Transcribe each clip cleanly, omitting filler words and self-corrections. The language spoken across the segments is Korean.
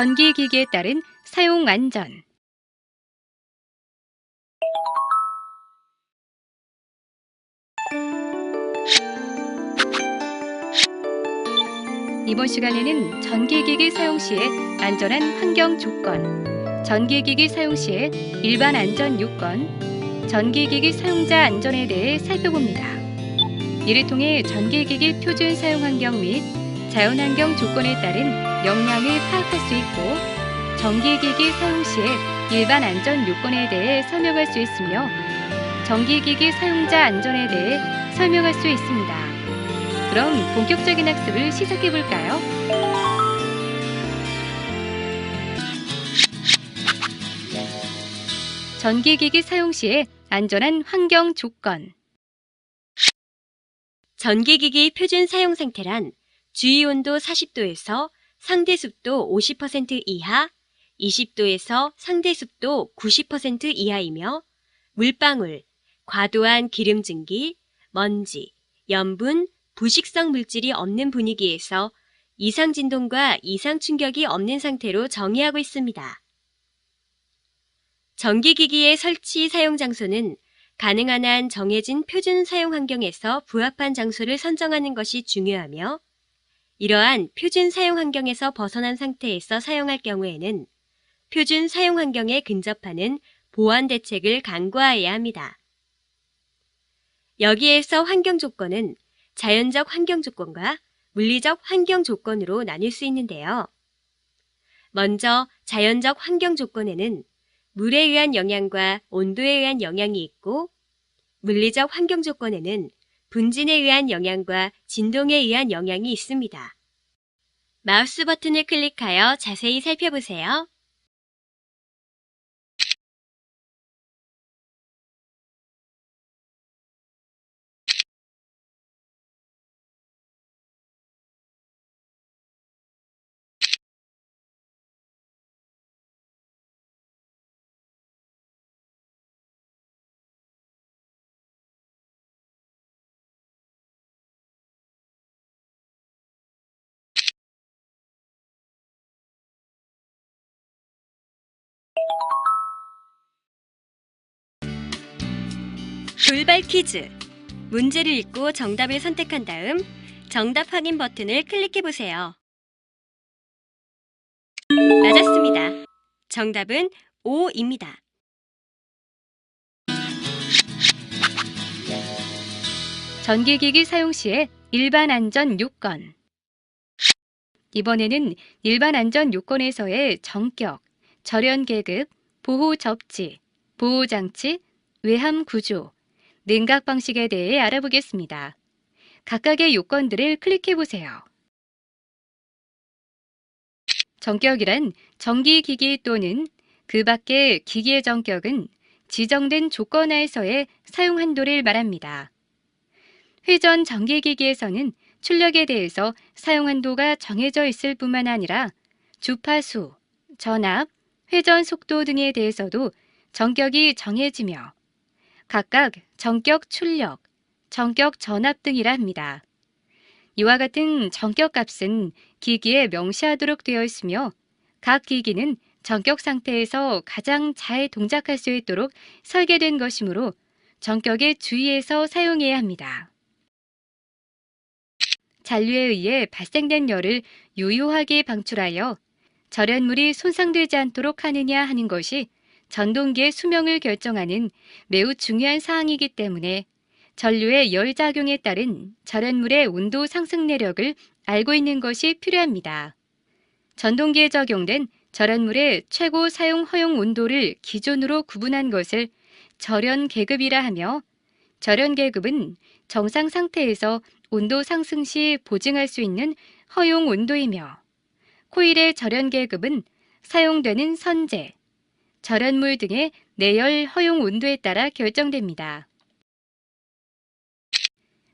전기기기에 따른 사용 안전. 이번 시간에는 전기기기 사용 시의 안전한 환경 조건, 전기기기 사용 시의 일반 안전 요건, 전기기기 사용자 안전에 대해 살펴봅니다. 이를 통해 전기기기 표준 사용 환경 및 자연환경 조건에 따른 역량을 파악할 수 있고, 전기기기 사용 시의 일반 안전 요건에 대해 설명할 수 있으며, 전기기기 사용자 안전에 대해 설명할 수 있습니다. 그럼 본격적인 학습을 시작해 볼까요? 전기기기 사용 시의 안전한 환경 조건. 전기기기 표준 사용 상태란 주위 온도 40도에서 상대 습도 50% 이하, 20도에서 상대 습도 90% 이하이며 물방울, 과도한 기름 증기, 먼지, 염분, 부식성 물질이 없는 분위기에서 이상 진동과 이상 충격이 없는 상태로 정의하고 있습니다. 전기기기의 설치 사용 장소는 가능한 한 정해진 표준 사용 환경에서 부합한 장소를 선정하는 것이 중요하며, 이러한 표준 사용 환경에서 벗어난 상태에서 사용할 경우에는 표준 사용 환경에 근접하는 보완 대책을 강구하여야 합니다. 여기에서 환경 조건은 자연적 환경 조건과 물리적 환경 조건으로 나뉠 수 있는데요. 먼저 자연적 환경 조건에는 물에 의한 영향과 온도에 의한 영향이 있고, 물리적 환경 조건에는 분진에 의한 영향과 진동에 의한 영향이 있습니다. 마우스 버튼을 클릭하여 자세히 살펴보세요. 돌발 퀴즈! 문제를 읽고 정답을 선택한 다음 정답 확인 버튼을 클릭해보세요. 맞았습니다. 정답은 5입니다. 전기기기 사용 시의 일반 안전 요건. 이번에는 일반 안전 요건에서의 전격, 절연 계급, 보호 접지, 보호 장치, 외함 구조, 냉각 방식에 대해 알아보겠습니다. 각각의 요건들을 클릭해 보세요. 전격이란 전기기기 또는 그 밖의 기기의 전격은 지정된 조건 하에서의 사용 한도를 말합니다. 회전 전기기기에서는 출력에 대해서 사용 한도가 정해져 있을 뿐만 아니라 주파수, 전압, 회전 속도 등에 대해서도 전격이 정해지며 각각 전격 출력, 전격 전압 등이라 합니다. 이와 같은 전격 값은 기기에 명시하도록 되어 있으며 각 기기는 전격 상태에서 가장 잘 동작할 수 있도록 설계된 것이므로 전격에 주의해서 사용해야 합니다. 잔류에 의해 발생된 열을 유효하게 방출하여 절연물이 손상되지 않도록 하느냐 하는 것이 전동기의 수명을 결정하는 매우 중요한 사항이기 때문에 전류의 열 작용에 따른 절연물의 온도 상승 내력을 알고 있는 것이 필요합니다. 전동기에 적용된 절연물의 최고 사용 허용 온도를 기준으로 구분한 것을 절연 계급이라 하며, 절연 계급은 정상 상태에서 온도 상승 시 보증할 수 있는 허용 온도이며, 코일의 절연 계급은 사용되는 선재, 절연물 등의 내열 허용 온도에 따라 결정됩니다.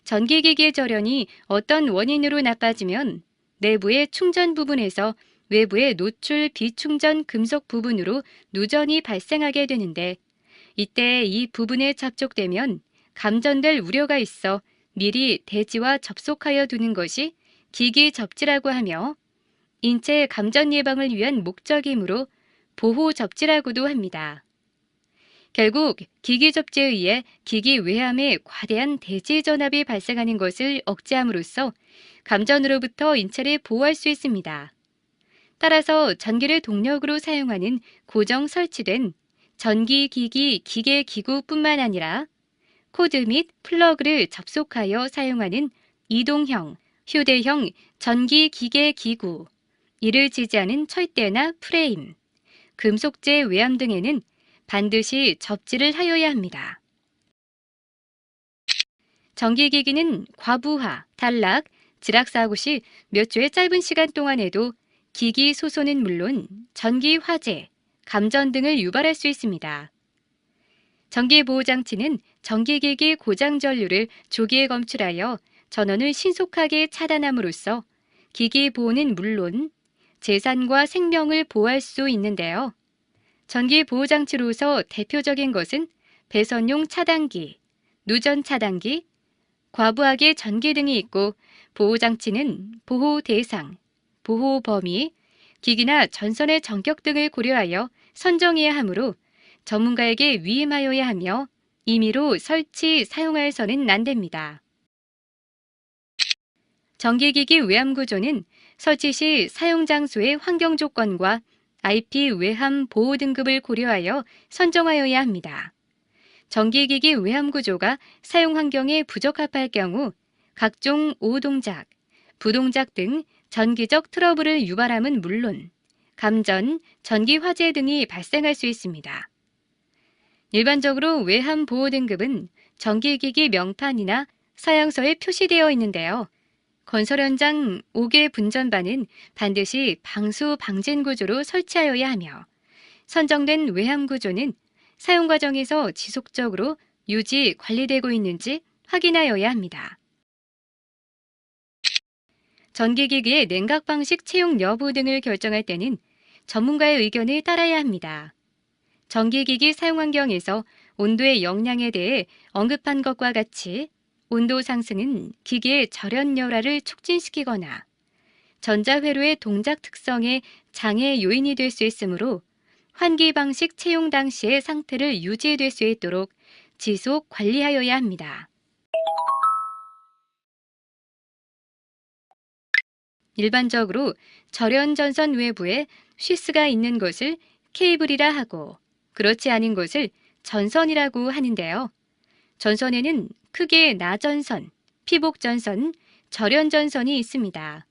전기기기의 절연이 어떤 원인으로 나빠지면 내부의 충전 부분에서 외부의 노출 비충전 금속 부분으로 누전이 발생하게 되는데, 이때 이 부분에 접촉되면 감전될 우려가 있어 미리 대지와 접속하여 두는 것이 기기 접지라고 하며, 인체 감전 예방을 위한 목적이므로 보호 접지라고도 합니다. 결국 기기 접지에 의해 기기 외함에 과대한 대지 전압이 발생하는 것을 억제함으로써 감전으로부터 인체를 보호할 수 있습니다. 따라서 전기를 동력으로 사용하는 고정 설치된 전기기기 기계기구뿐만 아니라 코드 및 플러그를 접속하여 사용하는 이동형, 휴대형 전기기계기구, 이를 지지하는 철대나 프레임, 금속재 외함 등에는 반드시 접지를 하여야 합니다. 전기기기는 과부하, 단락, 지락사고 시 몇 초의 짧은 시간 동안에도 기기 소손은 물론 전기 화재, 감전 등을 유발할 수 있습니다. 전기보호장치는 전기기기 고장 전류를 조기에 검출하여 전원을 신속하게 차단함으로써 기기 보호는 물론 재산과 생명을 보호할 수 있는데요. 전기보호장치로서 대표적인 것은 배선용 차단기, 누전 차단기, 과부하계 전기 등이 있고, 보호장치는 보호 대상, 보호 범위, 기기나 전선의 전격 등을 고려하여 선정해야 하므로 전문가에게 위임하여야 하며 임의로 설치, 사용하여서는 안 됩니다. 전기기기 외함 구조는 설치 시 사용 장소의 환경 조건과 IP 외함 보호 등급을 고려하여 선정하여야 합니다. 전기기기 외함 구조가 사용 환경에 부적합할 경우 각종 오동작, 부동작 등 전기적 트러블을 유발함은 물론 감전, 전기 화재 등이 발생할 수 있습니다. 일반적으로 외함 보호 등급은 전기기기 명판이나 사양서에 표시되어 있는데요. 건설 현장 5개 분전반은 반드시 방수 방진 구조로 설치하여야 하며, 선정된 외함 구조는 사용 과정에서 지속적으로 유지, 관리되고 있는지 확인하여야 합니다. 전기기기의 냉각 방식 채용 여부 등을 결정할 때는 전문가의 의견을 따라야 합니다. 전기기기 사용 환경에서 온도의 영향에 대해 언급한 것과 같이 온도 상승은 기기의 절연 열화를 촉진시키거나 전자회로의 동작 특성에 장애 요인이 될 수 있으므로 환기 방식 채용 당시의 상태를 유지될 수 있도록 지속 관리하여야 합니다. 일반적으로 절연 전선 외부에 쉬스가 있는 것을 케이블이라 하고, 그렇지 않은 것을 전선이라고 하는데요. 전선에는 크게 나전선, 피복전선, 절연전선이 있습니다.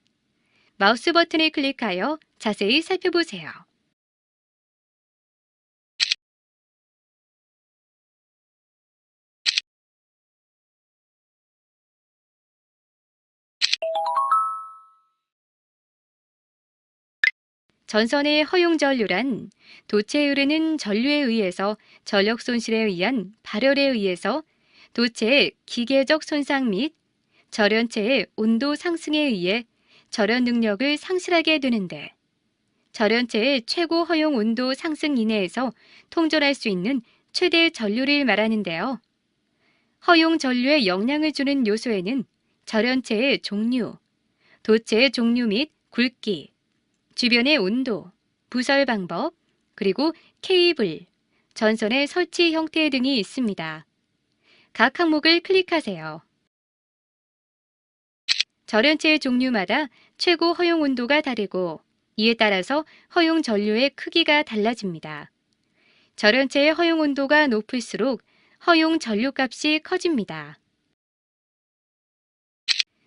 마우스 버튼을 클릭하여 자세히 살펴보세요. 전선의 허용 전류란 도체에 흐르는 전류에 의해서 전력 손실에 의한 발열에 의해서 도체의 기계적 손상 및 절연체의 온도 상승에 의해 절연 능력을 상실하게 되는데, 절연체의 최고 허용 온도 상승 이내에서 통절할 수 있는 최대 전류를 말하는데요. 허용 전류에 영향을 주는 요소에는 절연체의 종류, 도체의 종류 및 굵기, 주변의 온도, 부설 방법, 그리고 케이블, 전선의 설치 형태 등이 있습니다. 각 항목을 클릭하세요. 절연체의 종류마다 최고 허용 온도가 다르고, 이에 따라서 허용 전류의 크기가 달라집니다. 절연체의 허용 온도가 높을수록 허용 전류값이 커집니다.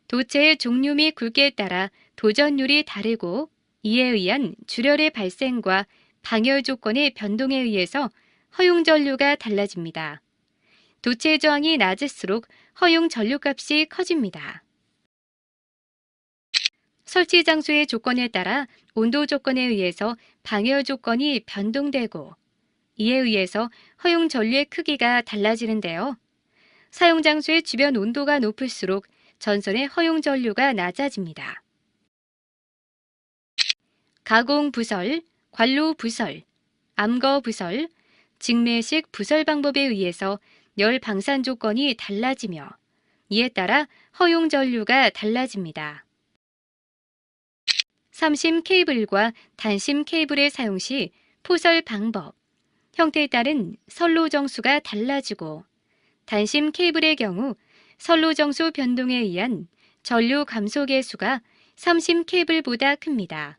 도체의 종류 및 굵기에 따라 도전율이 다르고, 이에 의한 출혈의 발생과 방열 조건의 변동에 의해서 허용 전류가 달라집니다. 도체의 저항이 낮을수록 허용 전류값이 커집니다. 설치 장소의 조건에 따라 온도 조건에 의해서 방열 조건이 변동되고, 이에 의해서 허용 전류의 크기가 달라지는데요. 사용 장소의 주변 온도가 높을수록 전선의 허용 전류가 낮아집니다. 가공 부설, 관로 부설, 암거 부설, 직매식 부설 방법에 의해서 열 방산 조건이 달라지며, 이에 따라 허용 전류가 달라집니다. 삼심 케이블과 단심 케이블의 사용 시 포설 방법, 형태에 따른 선로 정수가 달라지고 단심 케이블의 경우 선로 정수 변동에 의한 전류 감소 계수가 삼심 케이블보다 큽니다.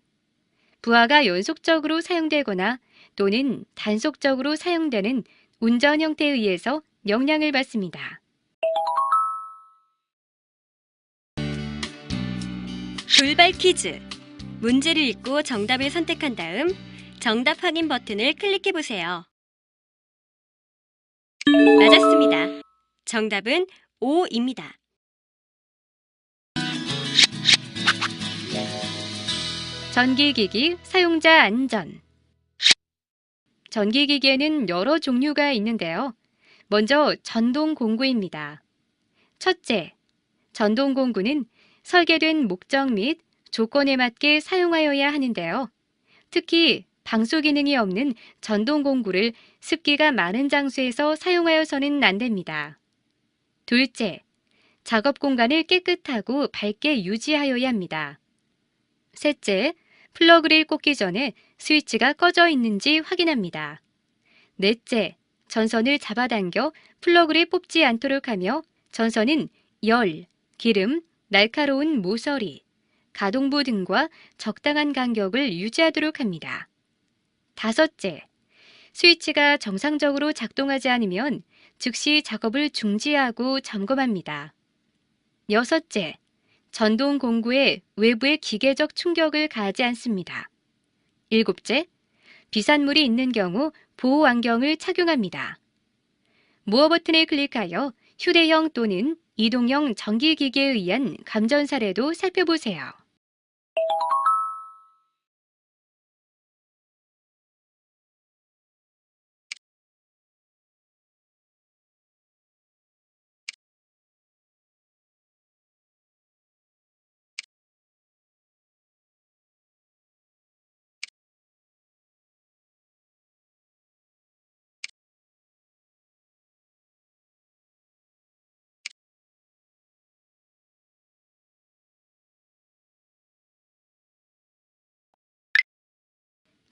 부하가 연속적으로 사용되거나 또는 단속적으로 사용되는 운전 형태에 의해서 영향을 받습니다. 돌발 퀴즈. 문제를 읽고 정답을 선택한 다음 정답 확인 버튼을 클릭해 보세요. 맞았습니다. 정답은 5입니다. 전기기기 사용자 안전. 전기기기에는 여러 종류가 있는데요. 먼저 전동공구입니다. 첫째, 전동공구는 설계된 목적 및 조건에 맞게 사용하여야 하는데요. 특히 방수 기능이 없는 전동공구를 습기가 많은 장소에서 사용하여서는 안 됩니다. 둘째, 작업 공간을 깨끗하고 밝게 유지하여야 합니다. 셋째, 플러그를 꽂기 전에 스위치가 꺼져 있는지 확인합니다. 넷째, 전선을 잡아당겨 플러그를 뽑지 않도록 하며 전선은 열, 기름, 날카로운 모서리, 가동부 등과 적당한 간격을 유지하도록 합니다. 다섯째, 스위치가 정상적으로 작동하지 않으면 즉시 작업을 중지하고 점검합니다. 여섯째, 전동 공구에 외부의 기계적 충격을 가하지 않습니다. 일곱째, 비산물이 있는 경우 보호 안경을 착용합니다. 무어 버튼을 클릭하여 휴대형 또는 이동형 전기기기에 의한 감전 사례도 살펴보세요.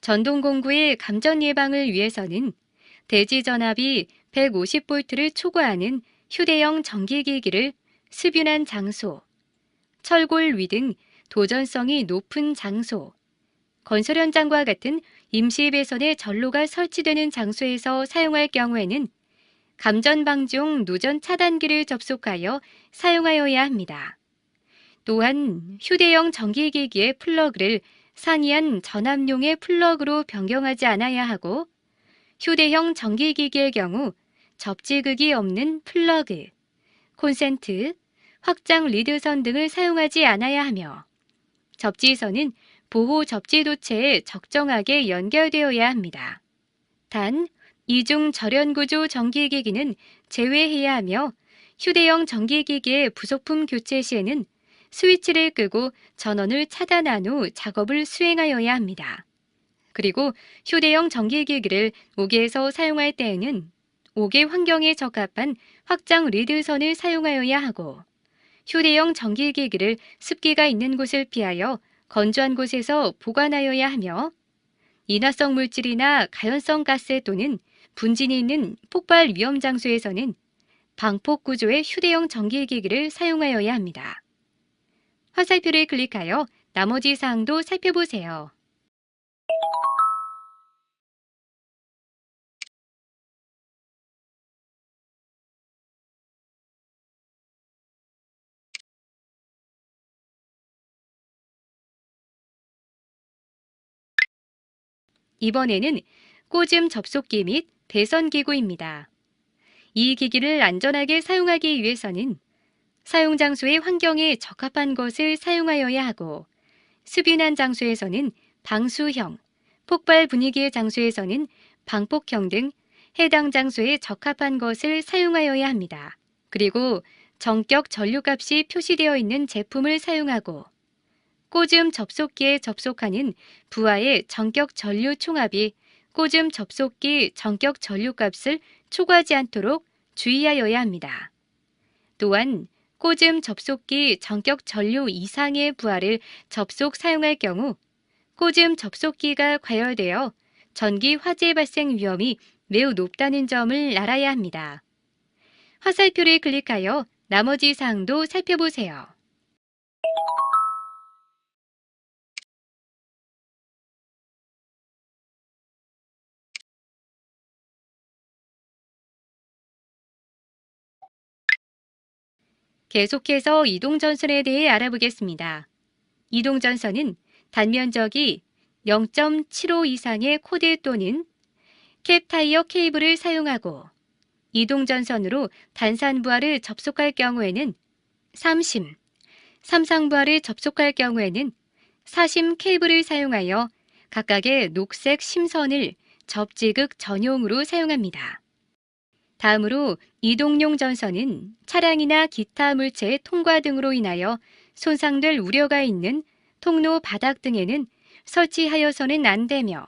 전동공구의 감전 예방을 위해서는 대지 전압이 150V를 초과하는 휴대용 전기기기를 습윤한 장소, 철골 위 등 도전성이 높은 장소, 건설 현장과 같은 임시 배선의 전로가 설치되는 장소에서 사용할 경우에는 감전 방지용 누전 차단기를 접속하여 사용하여야 합니다. 또한 휴대용 전기기기의 플러그를 상이한 전압용의 플러그로 변경하지 않아야 하고 휴대형 전기기기의 경우 접지극이 없는 플러그, 콘센트, 확장 리드선 등을 사용하지 않아야 하며 접지선은 보호 접지도체에 적정하게 연결되어야 합니다. 단, 이중 절연구조 전기기기는 제외해야 하며 휴대용 전기기기의 부속품 교체 시에는 스위치를 끄고 전원을 차단한 후 작업을 수행하여야 합니다. 그리고 휴대용 전기기기를 옥외에서 사용할 때에는 옥외 환경에 적합한 확장 리드선을 사용하여야 하고 휴대용 전기기기를 습기가 있는 곳을 피하여 건조한 곳에서 보관하여야 하며 인화성 물질이나 가연성 가스 또는 분진이 있는 폭발 위험 장소에서는 방폭 구조의 휴대용 전기기기를 사용하여야 합니다. 화살표를 클릭하여 나머지 사항도 살펴보세요. 이번에는 꽂음 접속기 및 배선기구입니다. 이 기기를 안전하게 사용하기 위해서는 사용 장소의 환경에 적합한 것을 사용하여야 하고 습윤한 장소에서는 방수형, 폭발 분위기의 장소에서는 방폭형 등 해당 장소에 적합한 것을 사용하여야 합니다. 그리고 전격 전류값이 표시되어 있는 제품을 사용하고 꽂음 접속기에 접속하는 부하의 전격 전류 총합이 꽂음 접속기 전격 전류값을 초과하지 않도록 주의하여야 합니다. 또한 꽂음 접속기 전격 전류 이상의 부하를 접속 사용할 경우 꽂음 접속기가 과열되어 전기 화재 발생 위험이 매우 높다는 점을 알아야 합니다. 화살표를 클릭하여 나머지 사항도 살펴보세요. 계속해서 이동전선에 대해 알아보겠습니다. 이동전선은 단면적이 0.75 이상의 코드 또는 캡 타이어 케이블을 사용하고 이동전선으로 단산부하를 접속할 경우에는 3심, 삼상부하를 접속할 경우에는 4심 케이블을 사용하여 각각의 녹색 심선을 접지극 전용으로 사용합니다. 다음으로 이동용 전선은 차량이나 기타 물체의 통과 등으로 인하여 손상될 우려가 있는 통로 바닥 등에는 설치하여서는 안 되며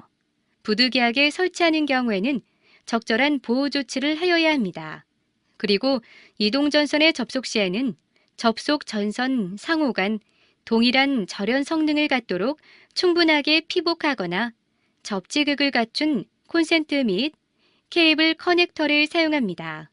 부득이하게 설치하는 경우에는 적절한 보호 조치를 하여야 합니다. 그리고 이동전선의 접속 시에는 접속 전선 상호 간 동일한 절연 성능을 갖도록 충분하게 피복하거나 접지극을 갖춘 콘센트 및 케이블 커넥터를 사용합니다.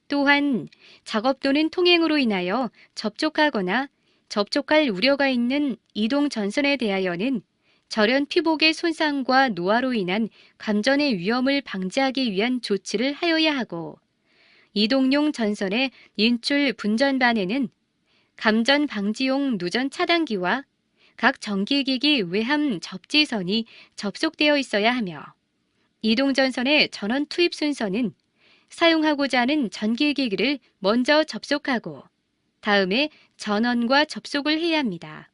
또한 작업 또는 통행으로 인하여 접촉하거나 접촉할 우려가 있는 이동 전선에 대하여는 절연 피복의 손상과 노화로 인한 감전의 위험을 방지하기 위한 조치를 하여야 하고 이동용 전선의 인출 분전반에는 감전 방지용 누전 차단기와 각 전기기기 외함 접지선이 접속되어 있어야 하며 이동전선의 전원 투입 순서는 사용하고자 하는 전기기기를 먼저 접속하고 다음에 전원과 접속을 해야 합니다.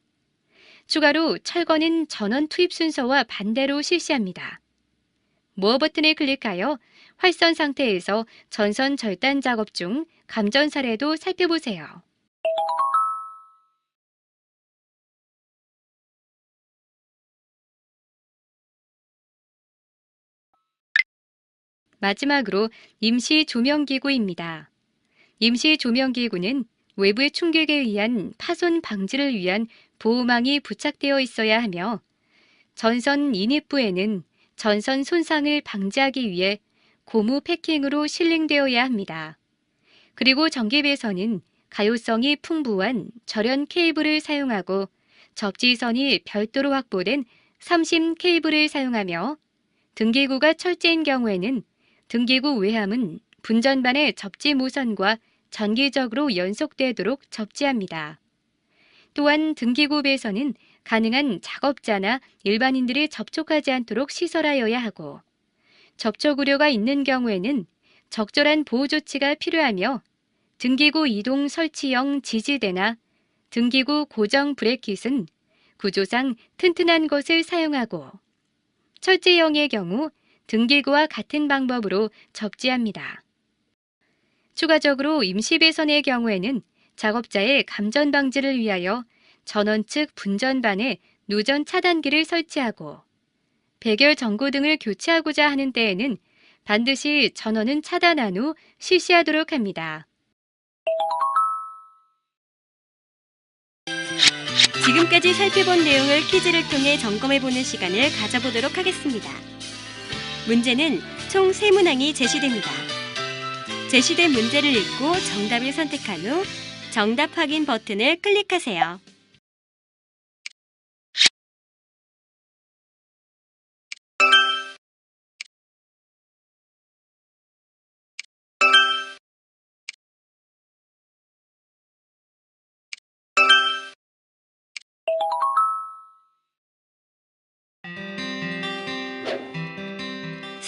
추가로 철거는 전원 투입 순서와 반대로 실시합니다. 모어 버튼을 클릭하여 활선 상태에서 전선 절단 작업 중 감전 사례도 살펴보세요. 마지막으로 임시 조명기구입니다. 임시 조명기구는 외부의 충격에 의한 파손 방지를 위한 보호망이 부착되어 있어야 하며 전선 인입부에는 전선 손상을 방지하기 위해 고무 패킹으로 실링되어야 합니다. 그리고 전기배선은 가용성이 풍부한 절연 케이블을 사용하고 접지선이 별도로 확보된 3심 케이블을 사용하며 등기구가 철제인 경우에는 등기구 외함은 분전반의 접지 모선과 전기적으로 연속되도록 접지합니다. 또한 등기구 배선은 가능한 작업자나 일반인들이 접촉하지 않도록 시설하여야 하고 접촉 우려가 있는 경우에는 적절한 보호 조치가 필요하며 등기구 이동 설치형 지지대나 등기구 고정 브레킷은 구조상 튼튼한 것을 사용하고 철제형의 경우 등기구와 같은 방법으로 접지합니다. 추가적으로 임시배선의 경우에는 작업자의 감전 방지를 위하여 전원 측 분전반에 누전 차단기를 설치하고 백열 전구 등을 교체하고자 하는 때에는 반드시 전원은 차단한 후 실시하도록 합니다. 지금까지 살펴본 내용을 퀴즈를 통해 점검해보는 시간을 가져보도록 하겠습니다. 문제는 총 3문항이 제시됩니다. 제시된 문제를 읽고 정답을 선택한 후 정답 확인 버튼을 클릭하세요.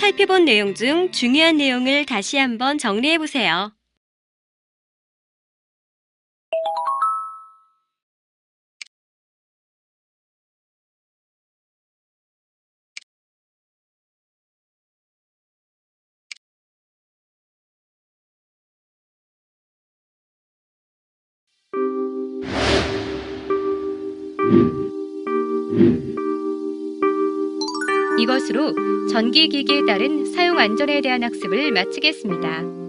살펴본 내용 중 중요한 내용을 다시 한번 정리해보세요. 이것으로 전기기기에 따른 사용 안전에 대한 학습을 마치겠습니다.